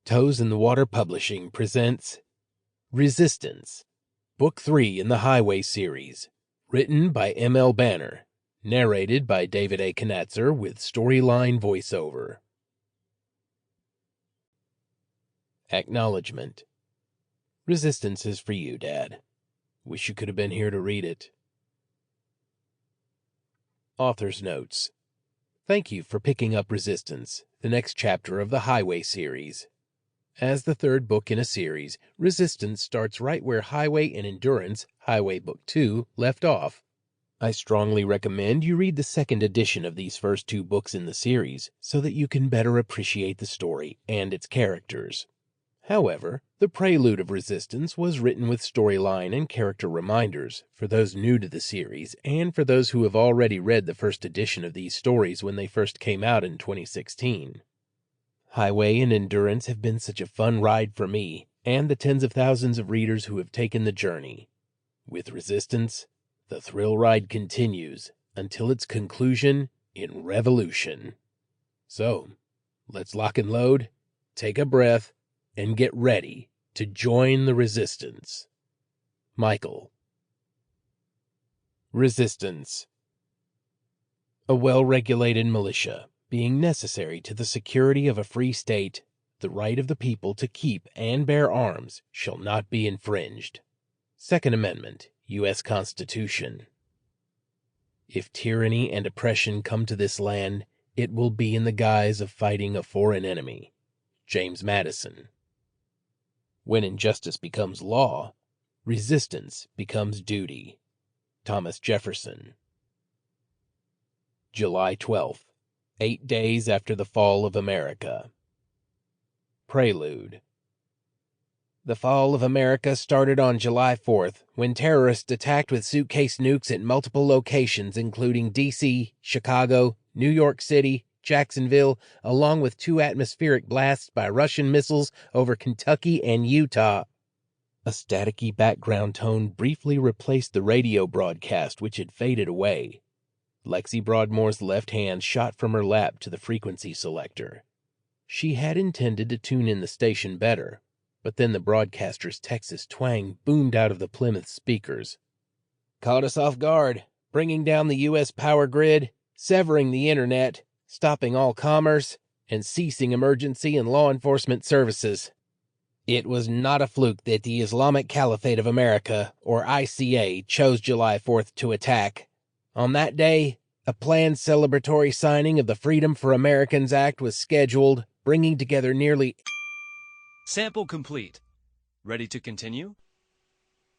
Toes in the Water Publishing presents Resistance, Book 3 in the Highway series, written by M.L. Banner, narrated by David A. Conatser with storyline voiceover. Acknowledgement. Resistance is for you, Dad. Wish you could have been here to read it. Author's Notes. Thank you for picking up Resistance, the next chapter of the Highway series. As the third book in a series, Resistance starts right where Highway and Endurance, Highway Book 2, left off. I strongly recommend you read the second edition of these first two books in the series so that you can better appreciate the story and its characters. However, the prelude of Resistance was written with storyline and character reminders for those new to the series and for those who have already read the first edition of these stories when they first came out in 2016. Highway and Endurance have been such a fun ride for me and the tens of thousands of readers who have taken the journey. With Resistance, the thrill ride continues until its conclusion in Revolution. So, let's lock and load, take a breath, and get ready to join the Resistance. Michael. Resistance. A well-regulated militia, being necessary to the security of a free state, the right of the people to keep and bear arms shall not be infringed. Second Amendment, U.S. Constitution. If tyranny and oppression come to this land, it will be in the guise of fighting a foreign enemy. James Madison. When injustice becomes law, resistance becomes duty. Thomas Jefferson. July 12th. 8 days after the fall of America. Prelude. The fall of America started on July 4th, when terrorists attacked with suitcase nukes at multiple locations including D.C., Chicago, New York City, Jacksonville, along with 2 atmospheric blasts by Russian missiles over Kentucky and Utah. A staticky background tone briefly replaced the radio broadcast, which had faded away. Lexi Broadmoor's left hand shot from her lap to the frequency selector. She had intended to tune in the station better, but then the broadcaster's Texas twang boomed out of the Plymouth speakers. Caught us off guard, bringing down the U.S. power grid, severing the internet, stopping all commerce, and ceasing emergency and law enforcement services. It was not a fluke that the Islamic Caliphate of America, or ICA, chose July 4th to attack. On that day, a planned celebratory signing of the Freedom for Americans Act was scheduled, bringing together nearly... Sample complete. Ready to continue?